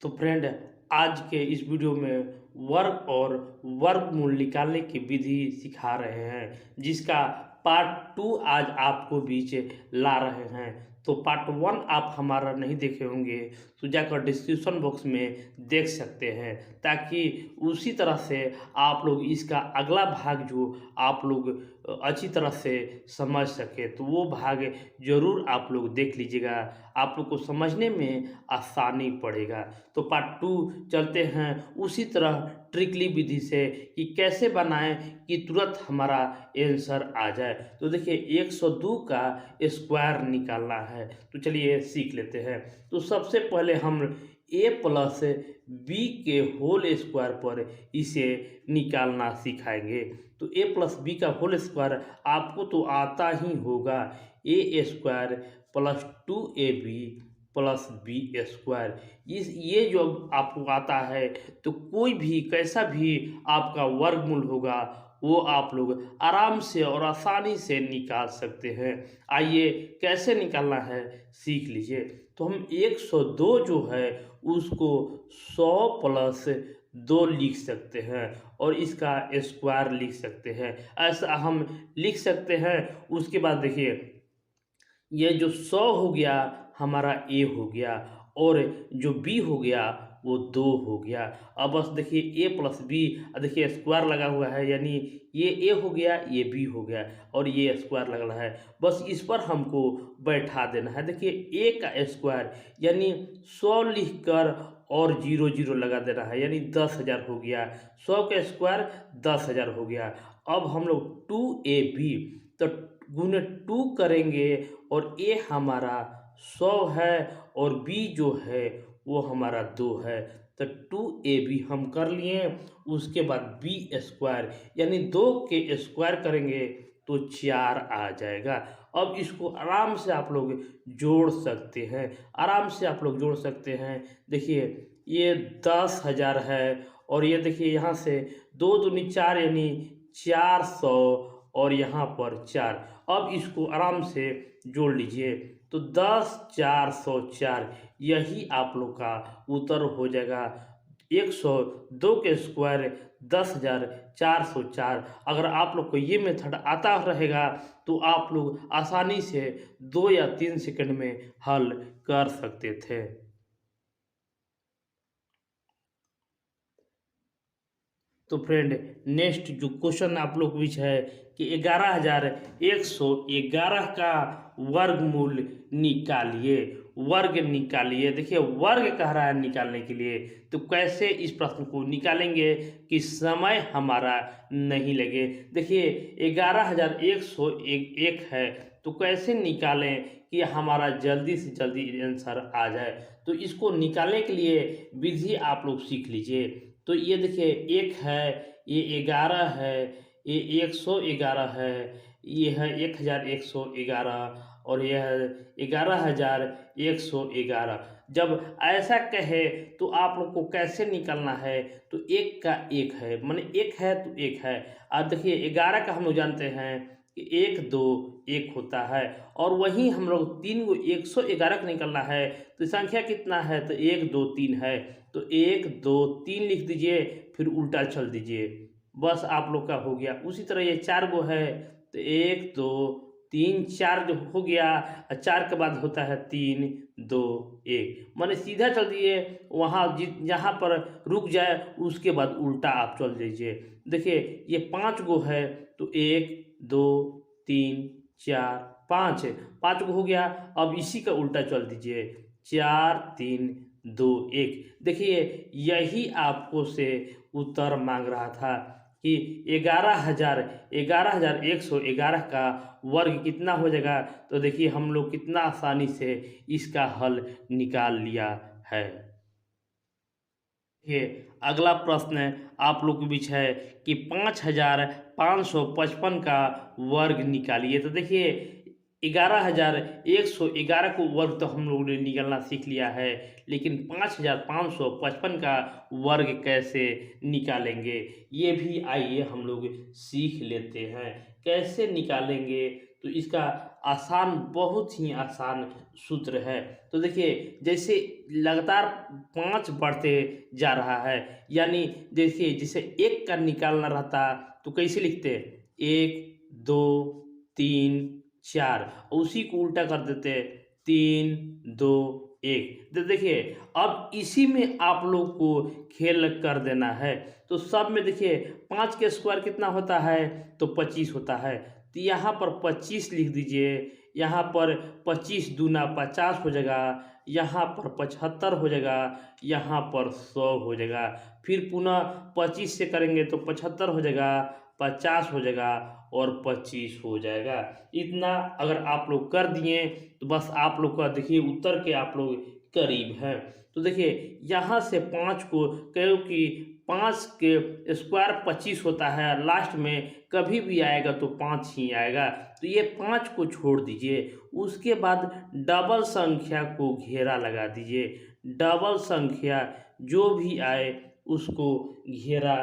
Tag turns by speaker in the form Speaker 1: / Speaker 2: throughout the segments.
Speaker 1: तो फ्रेंड, आज के इस वीडियो में वर्ग और वर्गमूल निकालने की विधि सिखा रहे हैं, जिसका पार्ट 2 आज आपको बीच ला रहे हैं। तो पार्ट 1 आप हमारा नहीं देखे होंगे तो जाकर डिस्क्रिप्शन बॉक्स में देख सकते हैं, ताकि उसी तरह से आप लोग इसका अगला भाग जो आप लोग अच्छी तरह से समझ सके, तो वो भाग ज़रूर आप लोग देख लीजिएगा। आप लोग को समझने में आसानी पड़ेगा। तो पार्ट 2 चलते हैं उसी तरह ट्रिकली विधि से कि कैसे बनाएं कि तुरंत हमारा आंसर आ जाए। तो देखिए 102 का स्क्वायर निकालना है, तो चलिए सीख लेते हैं। तो सबसे पहले हम a प्लस बी के होल स्क्वायर पर इसे निकालना सिखाएंगे। तो a प्लस बी का होल स्क्वायर आपको तो आता ही होगा, A square plus 2ab plus B square. ये जो आपको आता है, तो कोई भी कैसा भी आपका वर्गमूल होगा वो आप लोग आराम से और आसानी से निकाल सकते हैं। आइए कैसे निकालना है सीख लीजिए। तो हम 102 जो है उसको 100 प्लस 2 लिख सकते हैं और इसका स्क्वायर लिख सकते हैं। ऐसा हम लिख सकते हैं। उसके बाद देखिए, ये जो 100 हो गया हमारा ए हो गया, और जो बी हो गया वो 2 हो गया। अब बस देखिए ए प्लस बी, देखिए स्क्वायर लगा हुआ है, यानी ये ए हो गया, ये बी हो गया, और ये स्क्वायर लग रहा है। बस इस पर हमको बैठा देना है। देखिए ए का स्क्वायर यानी 100 लिख कर और 0 0 लगा देना है, यानी 10,000 हो गया। 100 का स्क्वायर 10,000 हो गया। अब हम लोग 2ab तो गुने 2 करेंगे, और ए हमारा 100 है और बी जो है वो हमारा 2 है। तो 2ab हम कर लिए। उसके बाद बी स्क्वायर यानी 2 के स्क्वायर करेंगे तो 4 आ जाएगा। अब इसको आराम से आप लोग जोड़ सकते हैं, आराम से आप लोग जोड़ सकते हैं। देखिए ये 10,000 है, और ये देखिए यहाँ से 2 दूनी 4 यानी 400, और यहाँ पर 4। अब इसको आराम से जोड़ लीजिए। तो 10 404 यही आप लोग का उत्तर हो जाएगा। 102 के स्क्वायर 10,404। अगर आप लोग को ये मेथड आता रहेगा तो आप लोग आसानी से 2 या 3 सेकंड में हल कर सकते थे। तो फ्रेंड, नेक्स्ट जो क्वेश्चन आप लोग बीच है कि 11,111 का वर्गमूल निकालिए। वर्ग निकालिए। देखिए वर्ग कह रहा है निकालने के लिए, तो कैसे इस प्रश्न को निकालेंगे कि समय हमारा नहीं लगे। देखिए 11,101 है, तो कैसे निकालें कि हमारा जल्दी से जल्दी आंसर आ जाए। तो इसको निकालने के लिए विधि आप लोग सीख लीजिए। तो ये देखिए 1 है, ये 11 है, ये 111 है, ये है 1,111, और यह है 11,111। जब ऐसा कहे तो आप लोग को कैसे निकालना है, तो एक का एक है, माने एक है तो एक है। अब देखिए 11 का हम लोग जानते हैं कि 1 2 1 होता है, और वहीं हम लोग 3 को 111 का निकलना है, तो संख्या कितना है, तो 1 2 3 है। तो 1 2 3 लिख दीजिए, फिर उल्टा चल दीजिए, बस आप लोग का हो गया। उसी तरह ये 4 गो है, तो 1 2 3 4 जो हो गया, और 4 के बाद होता है 3 2 1, माने सीधा चल दिए, वहाँ जहाँ पर रुक जाए उसके बाद उल्टा आप चल दीजिए। देखिए ये 5 गो है, तो 1 2 3 4 5 5 गो हो गया। अब इसी का उल्टा चल दीजिए, 4 3 2 1। देखिए यही आपको से उत्तर मांग रहा था कि 11,111 का वर्ग कितना हो जाएगा। तो देखिए हम लोग कितना आसानी से इसका हल निकाल लिया है। देखिए अगला प्रश्न आप लोग के बीच है कि 5,555 का वर्ग निकालिए। तो देखिए 11,111 को वर्ग तो हम लोगों ने निकालना सीख लिया है, लेकिन 5,555 का वर्ग कैसे निकालेंगे ये भी आइए हम लोग सीख लेते हैं। कैसे निकालेंगे, तो इसका आसान, बहुत ही आसान सूत्र है। तो देखिए जैसे लगातार 5 बढ़ते जा रहा है, यानी देखिए जैसे 1 का निकालना रहता तो कैसे लिखते? 1, 2, 3, 4, उसी को उल्टा कर देते 3, 2, 1। तो देखिए अब इसी में आप लोग को खेल कर देना है। तो सब में देखिए 5 के स्क्वायर कितना होता है? तो 25 होता है। तो यहाँ पर 25 लिख दीजिए, यहाँ पर 25 दूना 50 हो जाएगा, यहाँ पर 75 हो जाएगा, यहाँ पर 100 हो जाएगा। फिर पुनः 25 से करेंगे तो 75 हो जाएगा, 50 हो जाएगा और 25 हो जाएगा। इतना अगर आप लोग कर दिए तो बस आप लोग का देखिए उत्तर के आप लोग करीब हैं। तो देखिए यहाँ से 5 को, क्योंकि 5 के स्क्वायर 25 होता है, लास्ट में कभी भी आएगा तो 5 ही आएगा। तो ये 5 को छोड़ दीजिए, उसके बाद डबल संख्या को घेरा लगा दीजिए। डबल संख्या जो भी आए उसको घेरा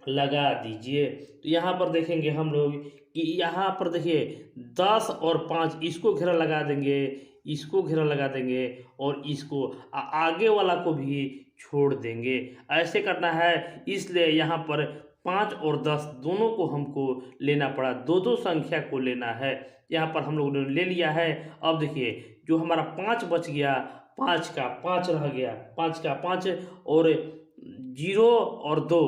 Speaker 1: लगा दीजिए। तो यहाँ पर देखेंगे हम लोग कि यहाँ पर देखिए 10 और 5 इसको घेरा लगा देंगे, इसको घेरा लगा देंगे और इसको आगे वाला को भी छोड़ देंगे। ऐसे करना है, इसलिए यहाँ पर 5 और 10 दोनों को हमको लेना पड़ा, दो दो संख्या को लेना है। यहाँ पर हम लोगों ने ले लिया है। अब देखिए जो हमारा 5 बच गया, 5 का 5 रह गया, 5 का 5 और 0 और 2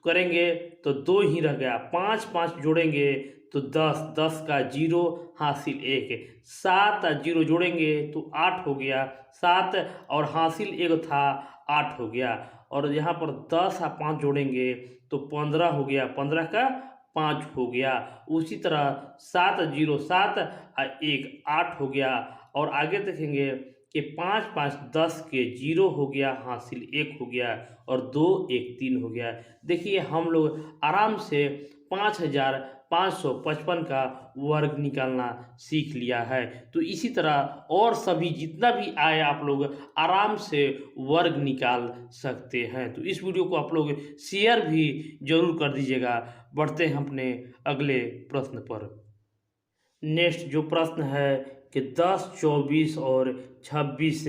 Speaker 1: करेंगे तो 2 ही रह गया। 5 5 जोड़ेंगे तो 10, 10 का 0 हासिल 1, 7 0 जोड़ेंगे तो 8 हो गया, 7 और हासिल 1 था, 8 हो गया। और यहाँ पर 10 और 5 जोड़ेंगे तो 15 हो गया, 15 का 5 हो गया। उसी तरह 7 0 7 और 1 8 हो गया। और आगे देखेंगे कि 5 5 10 के 0 हो गया, हासिल 1 हो गया और 2 1 3 हो गया। देखिए हम लोग आराम से 5555 का वर्ग निकालना सीख लिया है। तो इसी तरह और सभी जितना भी आए आप लोग आराम से वर्ग निकाल सकते हैं। तो इस वीडियो को आप लोग शेयर भी जरूर कर दीजिएगा। बढ़ते हैं अपने अगले प्रश्न पर। नेक्स्ट जो प्रश्न है कि 10, 24 और 26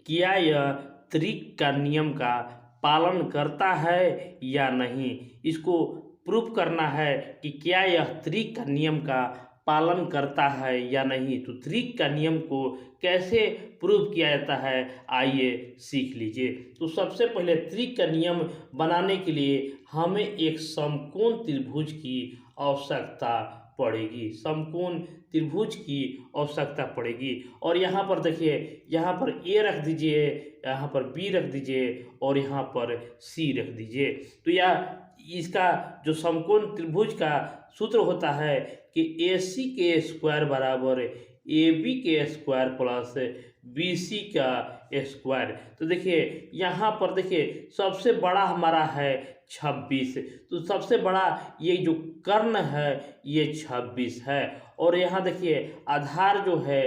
Speaker 1: क्या यह त्रिक का नियम का पालन करता है या नहीं? इसको प्रूफ करना है कि क्या यह त्रिक का नियम का पालन करता है या नहीं। तो त्रिक का नियम को कैसे प्रूफ किया जाता है, आइए सीख लीजिए। तो सबसे पहले त्रिक का नियम बनाने के लिए हमें एक समकोण त्रिभुज की आवश्यकता पड़ेगी। समकोण त्रिभुज की आवश्यकता पड़ेगी। और यहाँ पर देखिए, यहाँ पर ए रख दीजिए, यहाँ पर बी रख दीजिए और यहाँ पर सी रख दीजिए। तो यह इसका जो समकोण त्रिभुज का सूत्र होता है कि ए सी के स्क्वायर बराबर ए बी के स्क्वायर प्लस बी सी का स्क्वायर। तो देखिए यहाँ पर देखिए सबसे बड़ा हमारा है 26। तो सबसे बड़ा ये जो कर्ण है ये 26 है। और यहाँ देखिए आधार जो है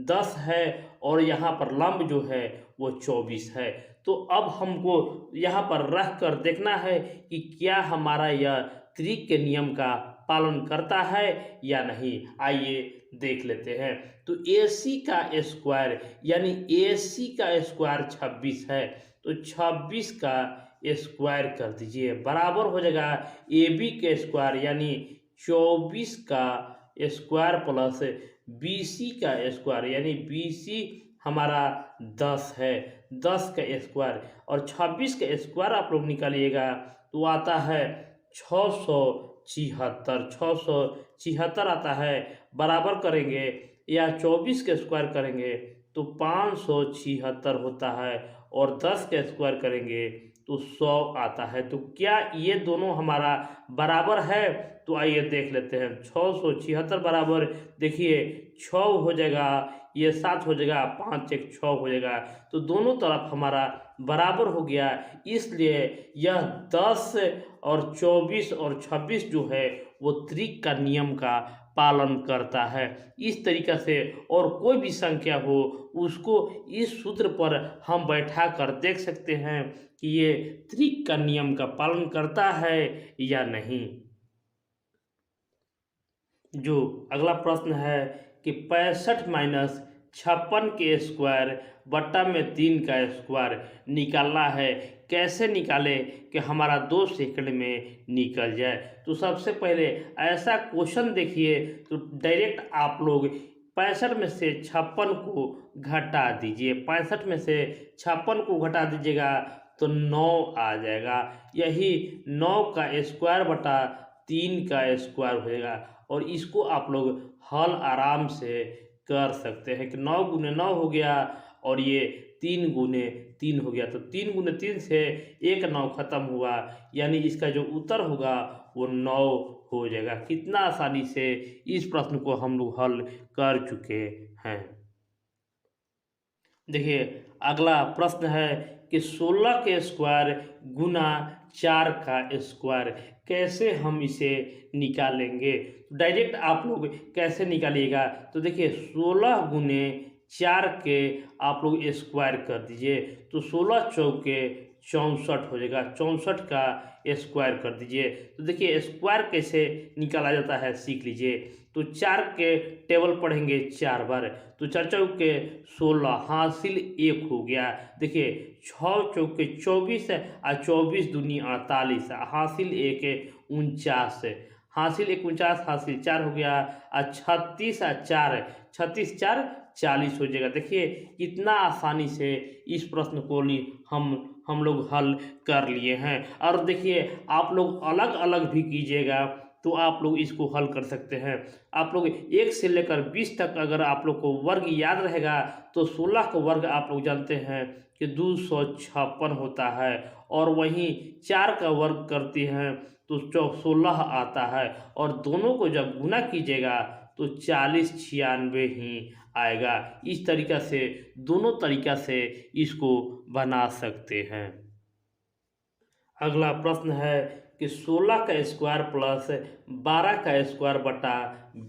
Speaker 1: 10 है और यहाँ पर लंब जो है वो 24 है। तो अब हमको यहाँ पर रख कर देखना है कि क्या हमारा यह त्रिक के नियम का पालन करता है या नहीं। आइए देख लेते हैं। तो ए सी का स्क्वायर यानी ए सी का स्क्वायर 26 है। तो 26 का स्क्वायर कर दीजिए, बराबर हो जाएगा ए बी के स्क्वायर यानी 24 का स्क्वायर प्लस बी सी का स्क्वायर यानी बी सी हमारा 10 है, 10 का स्क्वायर और 26 का स्क्वायर आप लोग निकालिएगा तो आता है 676, 676 आता है। बराबर करेंगे या 24 का स्क्वायर करेंगे तो 576 होता है और 10 का स्क्वायर करेंगे तो 100 आता है। तो क्या ये दोनों हमारा बराबर है? तो आइए देख लेते हैं। 676 बराबर देखिए 6 हो जाएगा, ये 7 हो जाएगा, 5 1 6 हो जाएगा। तो दोनों तरफ हमारा बराबर हो गया। इसलिए यह 10 और 24 और 26 जो है वो त्रिक का नियम का पालन करता है। इस तरीक़ा से और कोई भी संख्या हो उसको इस सूत्र पर हम बैठा कर देख सकते हैं कि ये त्रिक का नियम का पालन करता है या नहीं। जो अगला प्रश्न है कि 65 माइनस 56 के स्क्वायर बट्टा में 3 का स्क्वायर निकालना है। कैसे निकाले कि हमारा 2 सेकंड में निकल जाए। तो सबसे पहले ऐसा क्वेश्चन देखिए तो डायरेक्ट आप लोग 65 में से 56 को घटा दीजिए। 65 में से 56 को घटा दीजिएगा तो 9 आ जाएगा। यही 9 का स्क्वायर बटा 3 का स्क्वायर हो जाएगा और इसको आप लोग हल आराम से कर सकते हैं कि 9 गुने 9 हो गया और ये 3 गुने 3 हो गया। तो 3 गुने 3 से एक 9 खत्म हुआ, यानी इसका जो उत्तर होगा वो 9 हो जाएगा। कितना आसानी से इस प्रश्न को हम लोग हल कर चुके हैं। देखिए अगला प्रश्न है कि 16 के स्क्वायर गुना 4 का स्क्वायर, कैसे हम इसे निकालेंगे। डायरेक्ट आप लोग कैसे निकालिएगा तो देखिए 16 गुने 4 के आप लोग स्क्वायर कर दीजिए तो 16 चौके 64 हो जाएगा। 64 का स्क्वायर कर दीजिए। तो देखिए स्क्वायर कैसे निकाला जाता है सीख लीजिए। तो 4 के टेबल पढ़ेंगे 4 बार, तो 4 चौके 16 हासिल 1 हो गया। देखिए 6 चौके 24 और 24 दूनी 48 हासिल 1 49, हासिल 1 49 हासिल 4 हो गया और 36 और 4 36 4 40 हो जाएगा। देखिए कितना आसानी से इस प्रश्न को हम लोग हल कर लिए हैं। और देखिए आप लोग अलग अलग भी कीजिएगा तो आप लोग इसको हल कर सकते हैं। आप लोग 1 से लेकर 20 तक अगर आप लोग को वर्ग याद रहेगा तो 16 का वर्ग आप लोग जानते हैं कि 256 होता है और वहीं 4 का वर्ग करते हैं तो 16 आता है और दोनों को जब गुना कीजिएगा तो 40 96 ही आएगा। इस तरीक़ा से दोनों तरीक़ा से इसको बना सकते हैं। अगला प्रश्न है कि 16 का स्क्वायर प्लस 12 का स्क्वायर बटा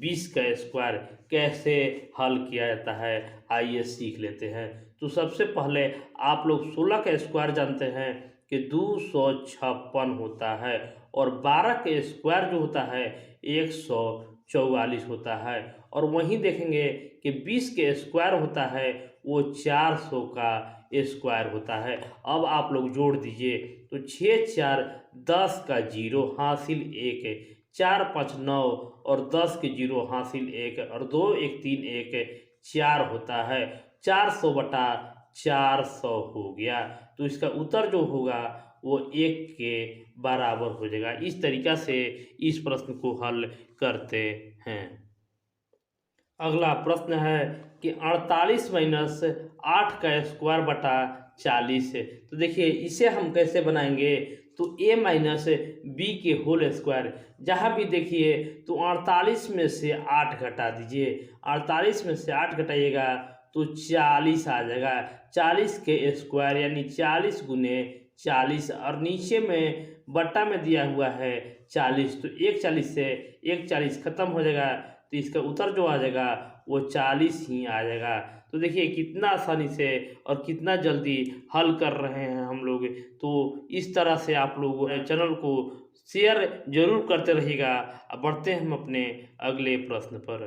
Speaker 1: 20 का स्क्वायर कैसे हल किया जाता है, आइए सीख लेते हैं। तो सबसे पहले आप लोग 16 का स्क्वायर जानते हैं कि 256 होता है और 12 का स्क्वायर जो होता है 144 होता है और वहीं देखेंगे कि 20 के स्क्वायर होता है वो 400 का स्क्वायर होता है। अब आप लोग जोड़ दीजिए तो 6 4 10 का 0 हासिल 1, 4 5 9 और 10 के 0 हासिल 1 और 2 1 3 1 4 होता है। 400 बटा 400 हो गया। तो इसका उत्तर जो होगा वो 1 के बराबर हो जाएगा। इस तरीक़ा से इस प्रश्न को हल करते हैं। अगला प्रश्न है कि 48 माइनस 8 का स्क्वायर बटा 40। तो देखिए इसे हम कैसे बनाएंगे तो a माइनस बी के होल स्क्वायर, जहाँ भी देखिए तो 48 में से 8 घटा दीजिए। 48 में से 8 घटाइएगा तो 40 आ जाएगा। 40 के स्क्वायर यानी 40 गुने 40 और नीचे में बट्टा में दिया हुआ है 40, तो 1 40 से 1 40 खत्म हो जाएगा। तो इसका उत्तर जो आ जाएगा वो 40 ही आ जाएगा। तो देखिए कितना आसानी से और कितना जल्दी हल कर रहे हैं हम लोग। तो इस तरह से आप लोग चैनल को शेयर जरूर करते रहिएगा। अब बढ़ते हैं हम अपने अगले प्रश्न पर।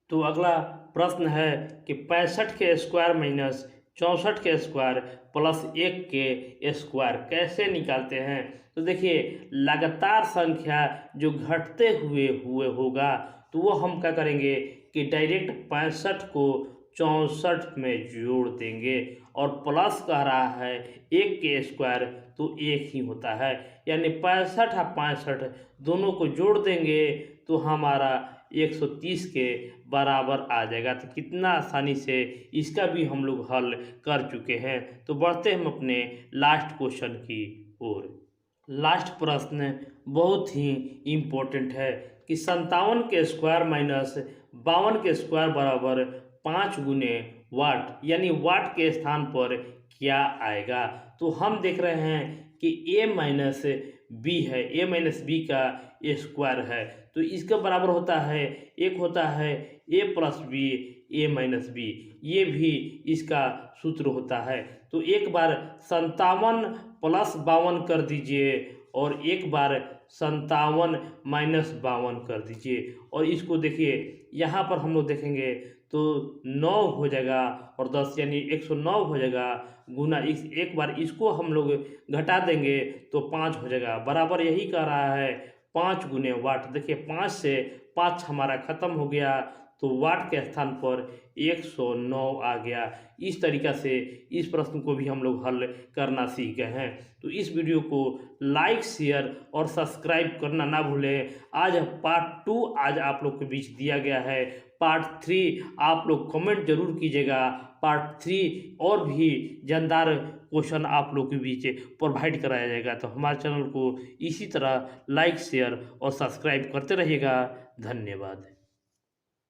Speaker 1: तो अगला प्रश्न है कि 65 के स्क्वायर माइनस 64 के स्क्वायर प्लस 1 के स्क्वायर कैसे निकालते हैं। तो देखिए लगातार संख्या जो घटते हुए होगा तो वो हम क्या करेंगे कि डायरेक्ट 65 को 64 में जोड़ देंगे और प्लस कह रहा है 1 के स्क्वायर तो 1 ही होता है, यानी 65 और 65 दोनों को जोड़ देंगे तो हमारा 130 के बराबर आ जाएगा। तो कितना आसानी से इसका भी हम लोग हल कर चुके हैं। तो बढ़ते हम अपने लास्ट क्वेश्चन की ओर। लास्ट प्रश्न बहुत ही इम्पोर्टेंट है कि 57 के स्क्वायर माइनस 52 के स्क्वायर बराबर 5 गुने वाट, यानी वाट के स्थान पर क्या आएगा। तो हम देख रहे हैं कि a माइनस बी है, a माइनस बी का स्क्वायर है तो इसका बराबर होता है एक होता है a plus B a minus B, ये भी इसका सूत्र होता है। तो एक बार 57 प्लस 52 कर दीजिए और एक बार 57 - 52 कर दीजिए। और इसको देखिए, यहाँ पर हम लोग देखेंगे तो 9 हो जाएगा और 10 यानी 109 हो जाएगा, गुना इस एक बार इसको हम लोग घटा देंगे तो 5 हो जाएगा। बराबर यही कह रहा है 5 गुने वाट। देखिए 5 से 5 हमारा खत्म हो गया, तो वाट के स्थान पर 109 आ गया। इस तरीक़ा से इस प्रश्न को भी हम लोग हल करना सीख गए हैं। तो इस वीडियो को लाइक, शेयर और सब्सक्राइब करना ना भूलें। आज पार्ट 2 आज आप लोग के बीच दिया गया है। पार्ट 3 आप लोग कमेंट जरूर कीजिएगा। पार्ट 3 और भी जानदार क्वेश्चन आप लोग के बीच प्रोवाइड कराया जाएगा। तो हमारे चैनल को इसी तरह लाइक, शेयर और सब्सक्राइब करते रहिएगा। धन्यवाद।